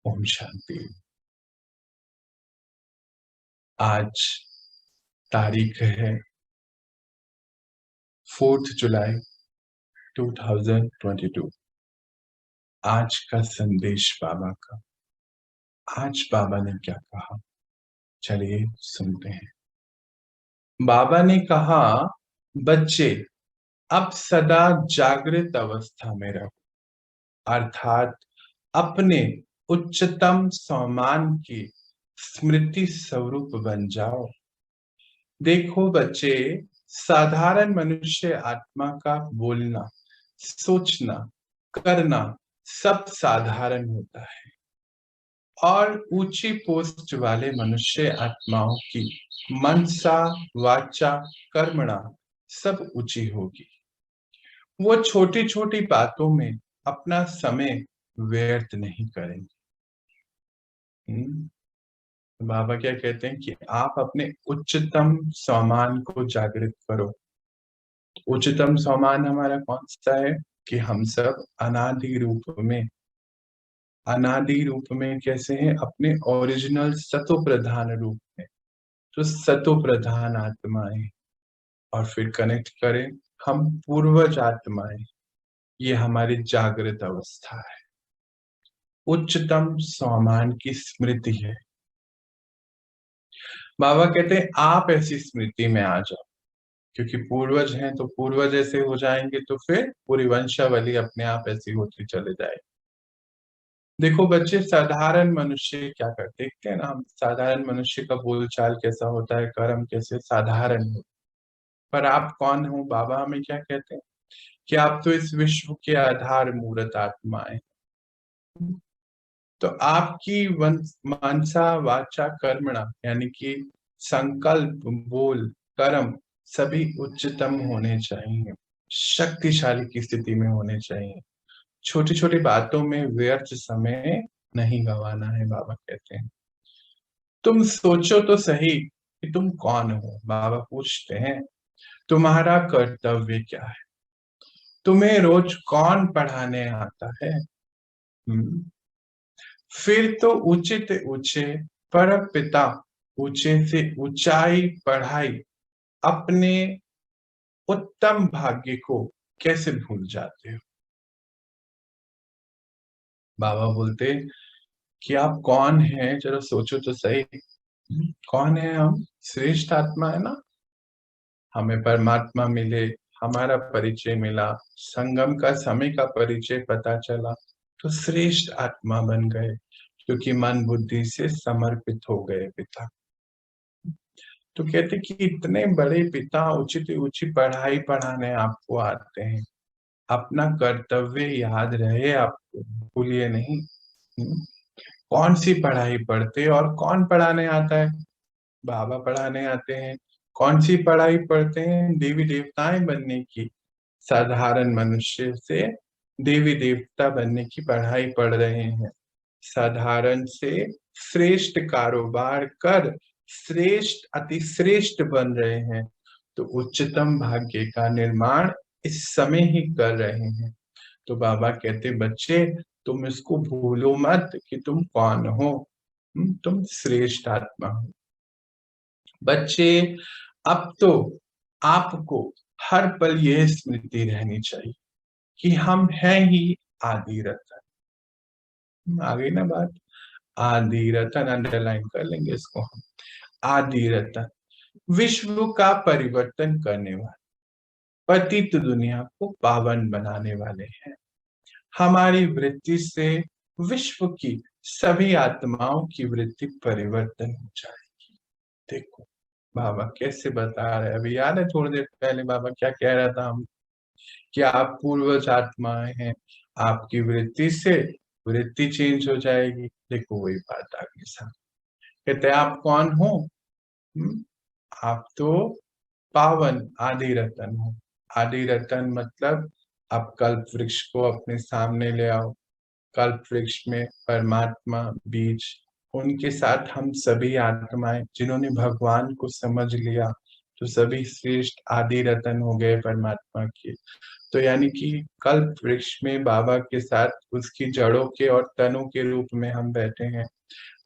ओम शांति। आज तारीख है 4 जुलाई 2022। आज का संदेश बाबा का। आज बाबा ने क्या कहा, चलिए सुनते हैं। बाबा ने कहा, बच्चे अब सदा जागृत अवस्था में रहो, अर्थात अपने उच्चतम स्वमान की स्मृति स्वरूप बन जाओ। देखो बच्चे, साधारण मनुष्य आत्मा का बोलना, सोचना, करना सब साधारण होता है और ऊंची पोस्ट वाले मनुष्य आत्माओं की मनसा, वाचा, कर्मणा सब ऊंची होगी। वो छोटी छोटी बातों में अपना समय व्यर्थ नहीं करेंगे। बाबा क्या कहते हैं कि आप अपने उच्चतम स्वमान को जागृत करो। उच्चतम स्वमान हमारा कौन सा है कि हम सब अनादि रूप में कैसे हैं, अपने ओरिजिनल सतो प्रधान रूप में, तो सतो प्रधान आत्माएं। और फिर कनेक्ट करें, हम पूर्वज आत्माएं, ये हमारी जागृत अवस्था है, उच्चतम स्वमान की स्मृति है। बाबा कहते हैं आप ऐसी स्मृति में आ जाओ, क्योंकि पूर्वज हैं तो पूर्वज ऐसे हो जाएंगे तो फिर पूरी वंशावली अपने आप ऐसी होती चले जाएगी। देखो बच्चे, साधारण मनुष्य क्या करते हैं ना, हम साधारण मनुष्य का बोलचाल कैसा होता है, कर्म कैसे साधारण हो। पर आप कौन हो? बाबा हमें क्या कहते हैं कि आप तो इस विश्व के आधार मूर्त आत्माएं। तो आपकी मनसा, वाचा, कर्मणा यानी कि संकल्प, बोल, कर्म सभी उच्चतम होने चाहिए, शक्तिशाली की स्थिति में होने चाहिए। छोटी छोटी बातों में व्यर्थ समय नहीं गंवाना है। बाबा कहते हैं तुम सोचो तो सही कि तुम कौन हो। बाबा पूछते हैं तुम्हारा कर्तव्य क्या है, तुम्हें रोज कौन पढ़ाने आता है। फिर तो उचित ऊंचे पर पिता, ऊंचे से ऊंचाई पढ़ाई, अपने उत्तम भाग्य को कैसे भूल जाते हो। बाबा बोलते कि आप कौन हैं, जरा सोचो तो सही। कौन है हम? श्रेष्ठ आत्मा है ना। हमें परमात्मा मिले, हमारा परिचय मिला, संगम का समय का परिचय पता चला, तो श्रेष्ठ आत्मा बन गए, क्योंकि मन बुद्धि से समर्पित हो गए पिता। तो कहते कि इतने बड़े पिता उचित ऊंची पढ़ाई पढ़ाने आपको आते हैं, अपना कर्तव्य याद रहे, आपको भूलिए नहीं। कौन सी पढ़ाई पढ़ते और कौन पढ़ाने आता है? बाबा पढ़ाने आते हैं। कौन सी पढ़ाई पढ़ते हैं? देवी देवताएं बनने की। साधारण मनुष्य से देवी देवता बनने की पढ़ाई पढ़ रहे हैं। साधारण से श्रेष्ठ कारोबार कर श्रेष्ठ अति श्रेष्ठ बन रहे हैं, तो उच्चतम भाग्य का निर्माण इस समय ही कर रहे हैं। तो बाबा कहते बच्चे तुम इसको भूलो मत कि तुम कौन हो। तुम श्रेष्ठ आत्मा हो। बच्चे अब तो आपको हर पल यह स्मृति रहनी चाहिए कि हम हैं ही आदि रतन। आ गई ना बात? आदि रतन, अंडरलाइन कर लेंगे इसको हम। आदि रतन विश्व का परिवर्तन करने वाले, पतित दुनिया को पावन बनाने वाले हैं। हमारी वृत्ति से विश्व की सभी आत्माओं की वृत्ति परिवर्तन हो जाएगी। देखो बाबा कैसे बता रहे हैं। अभी याद है थोड़ी देर पहले बाबा क्या कह रहा था हम, कि आप पूर्वज आत्माएं हैं, आपकी वृत्ति से वृत्ति चेंज हो जाएगी। देखो वही बात आगे साथ कहते हैं आप कौन हो। आप तो पावन आदि रतन हो। आदि रतन मतलब आप कल्प वृक्ष को अपने सामने ले आओ। कल्प वृक्ष में परमात्मा बीज, उनके साथ हम सभी आत्माएं जिन्होंने भगवान को समझ लिया, तो सभी श्रेष्ठ आदि रतन हो गए परमात्मा के। तो यानी कि कल्प वृक्ष में बाबा के साथ उसकी जड़ों के और तनों के रूप में हम बैठे हैं।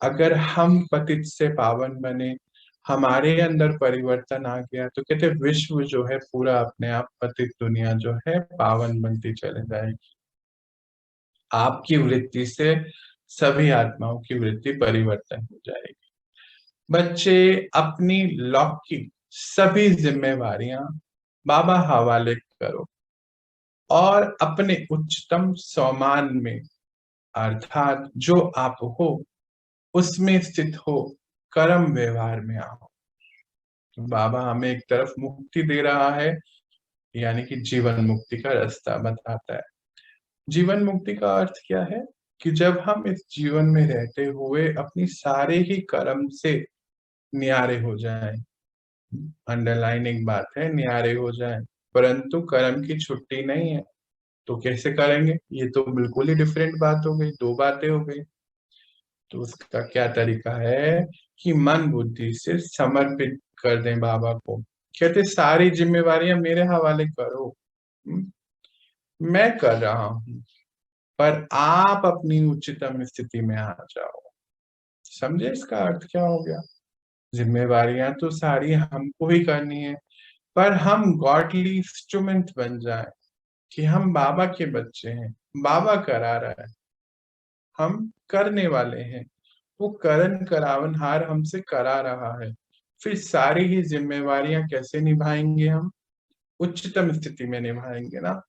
अगर हम पतित से पावन बने, हमारे अंदर परिवर्तन आ गया, तो कहते विश्व जो है पूरा अपने आप, पतित दुनिया जो है पावन बनती चले जाएगी। आपकी वृत्ति से सभी आत्माओं की वृत्ति परिवर्तन हो जाएगी। बच्चे अपनी लौकिक सभी जिम्मेवारियां बाबा हवाले करो और अपने उच्चतम स्वमान में, अर्थात जो आप हो उसमें स्थित हो, कर्म व्यवहार में आओ। तो बाबा हमें एक तरफ मुक्ति दे रहा है, यानी कि जीवन मुक्ति का रास्ता बताता है। जीवन मुक्ति का अर्थ क्या है? कि जब हम इस जीवन में रहते हुए अपनी सारे ही कर्म से न्यारे हो जाएं, अंडरलाइन एक बात है, न्यारे हो जाएं, परंतु कर्म की छुट्टी नहीं है। तो कैसे करेंगे? ये तो बिल्कुल ही डिफरेंट बात हो गई, दो बातें हो गई। तो उसका क्या तरीका है कि मन बुद्धि से समर्पित कर दें बाबा को। कहते सारी जिम्मेवारियां मेरे हवाले करो, मैं कर रहा हूं, पर आप अपनी उच्चतम स्थिति में आ जाओ। समझे इसका अर्थ क्या हो गया? जिम्मेवारियां तो सारी हमको ही करनी है, पर हम गॉडली इंस्ट्रूमेंट बन जाए कि हम बाबा के बच्चे हैं, बाबा करा रहा है, हम करने वाले हैं, वो करन करावनहार हमसे करा रहा है। फिर सारी ही जिम्मेवारियां कैसे निभाएंगे? हम उच्चतम स्थिति में निभाएंगे ना,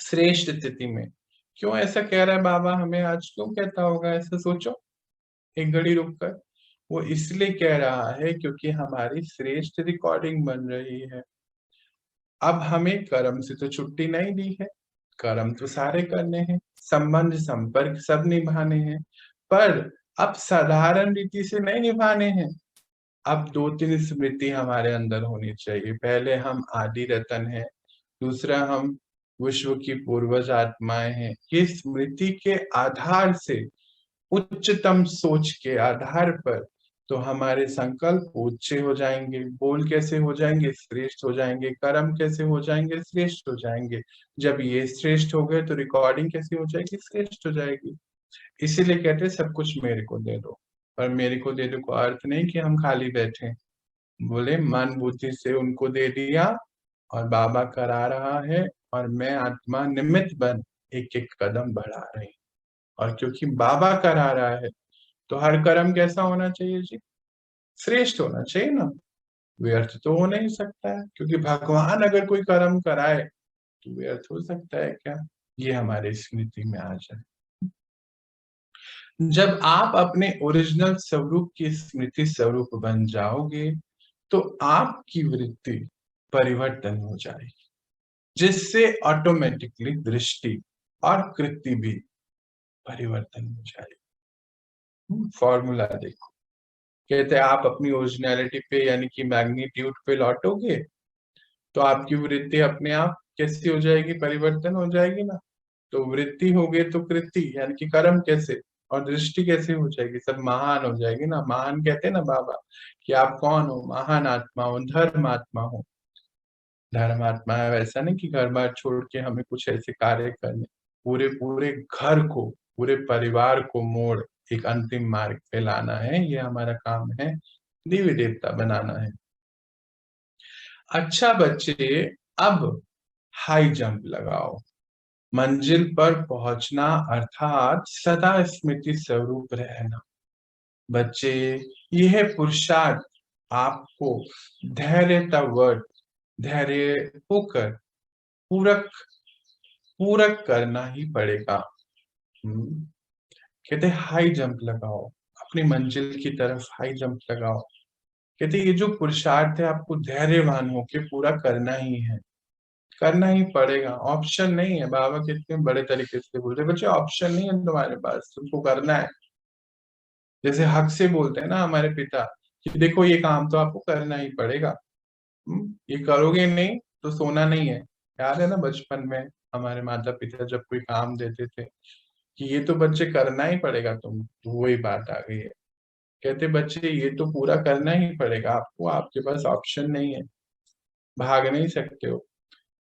श्रेष्ठ स्थिति में। क्यों ऐसा कह रहा है बाबा हमें आज? क्यों कहता होगा ऐसा? सोचो एक घड़ी रुक कर। वो इसलिए कह रहा है क्योंकि हमारी श्रेष्ठ रिकॉर्डिंग बन रही है। अब हमें कर्म से तो छुट्टी नहीं दी है, कर्म तो सारे करने हैं, संबंध संपर्क सब निभाने हैं, पर अब साधारण रीति से नहीं निभाने हैं। अब दो तीन स्मृति हमारे अंदर होनी चाहिए। पहले हम आदि रतन हैं, दूसरा हम विश्व की पूर्वज आत्माएं हैं। ये स्मृति के आधार से, उच्चतम सोच के आधार पर, तो हमारे संकल्प ऊंचे हो जाएंगे, बोल कैसे हो जाएंगे? श्रेष्ठ हो जाएंगे, कर्म कैसे हो जाएंगे? श्रेष्ठ हो जाएंगे। जब ये श्रेष्ठ हो गए तो रिकॉर्डिंग कैसी हो जाएगी? श्रेष्ठ हो जाएगी। इसीलिए कहते हैं सब कुछ मेरे को दे दो। पर मेरे को दे दो को अर्थ नहीं कि हम खाली बैठे, बोले मन बुद्धि से उनको दे दिया और बाबा करा रहा है, और मैं आत्मा निमित्त बन एक एक कदम बढ़ा रही। और क्योंकि बाबा करा रहा है तो हर कर्म कैसा होना चाहिए जी? श्रेष्ठ होना चाहिए ना। व्यर्थ तो हो नहीं सकता है, क्योंकि भगवान अगर कोई कर्म कराए तो व्यर्थ हो सकता है क्या? ये हमारे स्मृति में आ जाए। जब आप अपने ओरिजिनल स्वरूप की स्मृति स्वरूप बन जाओगे तो आपकी वृत्ति परिवर्तन हो जाएगी, जिससे ऑटोमेटिकली दृष्टि और कृति भी परिवर्तन हो जाएगी। फॉर्मूला देखो, कहते हैं आप अपनी ओरिजिनलिटी पे यानी कि मैग्नीट्यूड पे लौटोगे तो आपकी वृत्ति अपने आप कैसी हो जाएगी? परिवर्तन हो जाएगी ना। तो वृत्ति हो गई तो कृति यानी कि कर्म कैसे, और दृष्टि कैसे हो जाएगी? सब महान हो जाएगी ना। महान कहते हैं ना बाबा कि आप कौन हो? महान आत्मा हो, धर्मात्मा हो। धर्मात्मा है वैसा नहीं कि घर बार छोड़ के हमें कुछ ऐसे कार्य करने, पूरे पूरे घर को, पूरे परिवार को मोड़ एक अंतिम मार्ग पे लाना है। ये हमारा काम है, देवी देवता बनाना है। अच्छा बच्चे, अब हाई जंप लगाओ, मंजिल पर पहुंचना अर्थात सदा स्मृति स्वरूप रहना। बच्चे, यह पुरुषार्थ आपको धैर्यतावर्त, धैर्य होकर पूरक पूरक करना ही पड़ेगा। कहते हाई जंप लगाओ, अपनी मंजिल की तरफ हाई जंप लगाओ। कहते ये जो पुरुषार्थ है आपको धैर्यवान होके पूरा करना ही है, करना ही पड़ेगा, ऑप्शन नहीं है। बाबा कितने बड़े तरीके से बोल रहे बच्चे, ऑप्शन नहीं है तुम्हारे पास, तुमको करना है। जैसे हक से बोलते हैं ना हमारे पिता कि देखो ये काम तो आपको करना ही पड़ेगा, ये करोगे नहीं तो सोना नहीं है। याद है ना बचपन में हमारे माता पिता जब कोई काम देते थे कि ये तो बच्चे करना ही पड़ेगा तुम, तो वही बात आ गई है। कहते बच्चे ये तो पूरा करना ही पड़ेगा आपको, आपके पास ऑप्शन नहीं है, भाग नहीं सकते हो।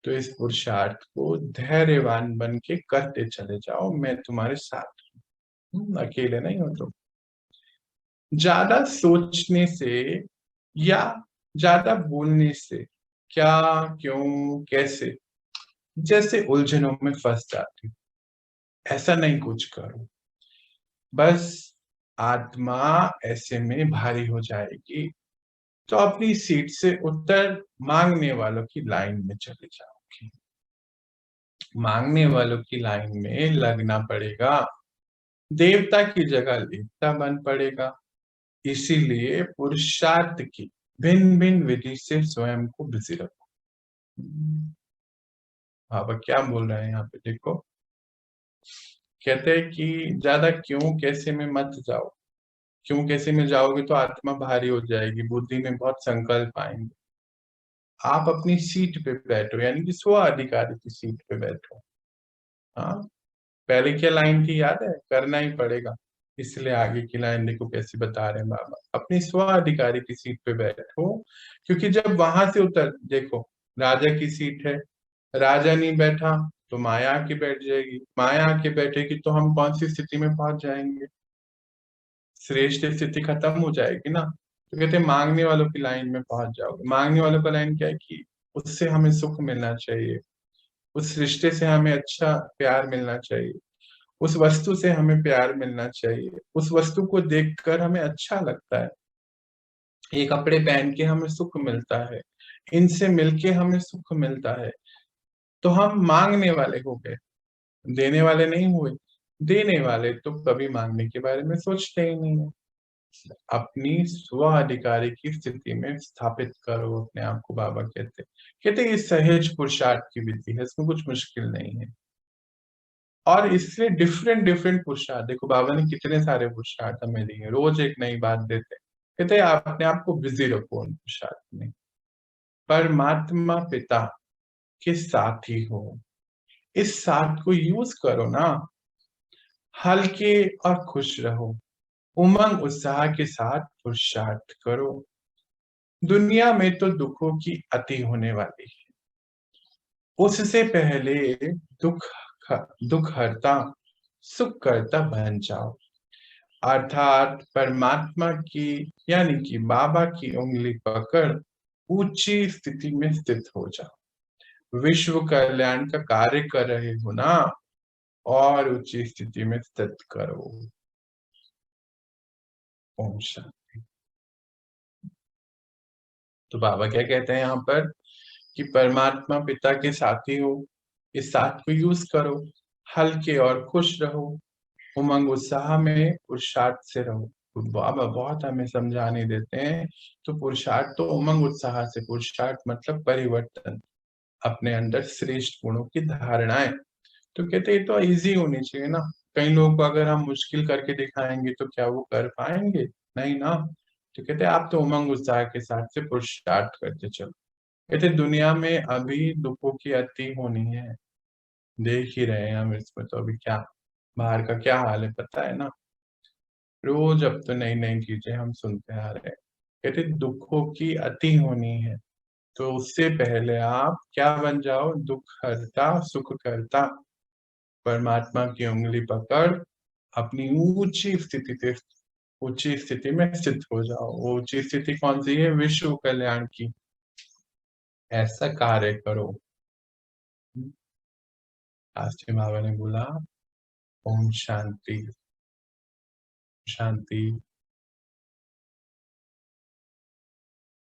तो इस पुरुषार्थ को धैर्यवान बन के करते चले जाओ, मैं तुम्हारे साथ हूँ, अकेले नहीं हो तुम। ज्यादा सोचने से या ज्यादा बोलने से क्या, क्यों, कैसे जैसे उलझनों में फंस जाती, ऐसा नहीं कुछ करो। बस आत्मा ऐसे में भारी हो जाएगी तो अपनी सीट से उतर मांगने वालों की लाइन में चले जाओगे, मांगने वालों की लाइन में लगना पड़ेगा, देवता की जगह देवता बन पड़ेगा। इसीलिए पुरुषार्थ की भिन्न भिन्न विधि से स्वयं को बिजी रखो। बाबा क्या बोल रहे हैं यहाँ पे देखो, कहते हैं कि ज्यादा क्यों कैसे में मत जाओ, क्यों कैसे में जाओगे तो आत्मा भारी हो जाएगी, बुद्धि में बहुत संकल्प आएंगे। आप अपनी सीट पे बैठो, यानी कि स्व अधिकारी की सीट पे बैठो। हाँ, पहले क्या लाइन थी याद है, करना ही पड़ेगा, इसलिए आगे की लाइन देखो कैसे बता रहे हैं बाबा, अपनी स्व अधिकारी की सीट पे बैठो। क्योंकि जब वहां से उतर देखो, राजा की सीट है, राजा नहीं बैठा तो माया आके बैठ जाएगी, माया आके बैठेगी तो हम कौन सी स्थिति में पहुंच जाएंगे, श्रेष्ठ स्थिति खत्म हो जाएगी ना। तो कहते हैं मांगने वालों की लाइन में पहुंच जाओगे। मांगने वालों का लाइन क्या है कि उससे हमें सुख मिलना चाहिए, उस रिश्ते से हमें अच्छा प्यार मिलना चाहिए, उस वस्तु से हमें प्यार मिलना चाहिए, उस वस्तु को देखकर हमें अच्छा लगता है, ये कपड़े पहन के हमें सुख मिलता है, इनसे मिलके हमें सुख मिलता है। तो हम मांगने वाले हो गए, देने वाले नहीं हुए। देने वाले तो कभी मांगने के बारे में सोचते ही नहीं है। अपनी स्व अधिकारी की स्थिति में स्थापित करो अपने आप को, बाबा कहते ये सहज पुरुषार्थ की विधि है, इसमें कुछ मुश्किल नहीं है। और इसलिए डिफरेंट डिफरेंट पुरुषार्थ देखो, बाबा ने कितने सारे पुरुषार्थ हमें दिए, रोज एक नई बात देते हैं। कहते आप अपने आप को बिजी रखो उन पुरुषार्थ में, परमात्मा पिता के साथ ही हो, इस साथ को यूज करो ना, हल्के और खुश रहो, उमंग उत्साह के साथ पुरुषार्थ करो। दुनिया में तो दुखों की अति होने वाली है, उससे पहले दुख दुख हरता सुख करता बन जाओ, अर्थात परमात्मा की यानी कि बाबा की उंगली पकड़ ऊंची स्थिति में स्थित हो जाओ। विश्व कल्याण का कार्य कर रहे हो ना, और ऊंची स्थिति में स्थित करो। ओम शांति। तो बाबा क्या कहते हैं यहाँ पर कि परमात्मा पिता के साथी हो, इस साथ को यूज करो, हल्के और खुश रहो, उमंग उत्साह में पुरुषार्थ से रहो। तो बाबा बहुत हमें समझाने देते हैं, तो पुरुषार्थ तो उमंग उत्साह से, पुरुषार्थ मतलब परिवर्तन, अपने अंदर श्रेष्ठ गुणों की धारणाएं। तो कहते ये तो इजी होनी चाहिए ना, कई लोगों को अगर हम मुश्किल करके दिखाएंगे तो क्या वो कर पाएंगे, नहीं ना। तो कहते आप तो उमंग उत्साह के साथ से पुरुषार्थ करते चलो। कहते दुनिया में अभी दुखों की अति होनी है, देख ही रहे हैं हम इसमें, तो अभी क्या बाहर का क्या हाल है पता है ना, रोज अब तो नई नई चीजें हम सुनते आ रहे हैं। कहते दुखों की अति होनी है, तो उससे पहले आप क्या बन जाओ, दुख हरता सुख करता, परमात्मा की उंगली पकड़ अपनी ऊंची स्थिति में स्थित हो जाओ। वो ऊंची स्थिति कौन सी है, विश्व कल्याण की, ऐसा कार्य करो। शास्त्री बाबा ने बोला ओम शांति शांति।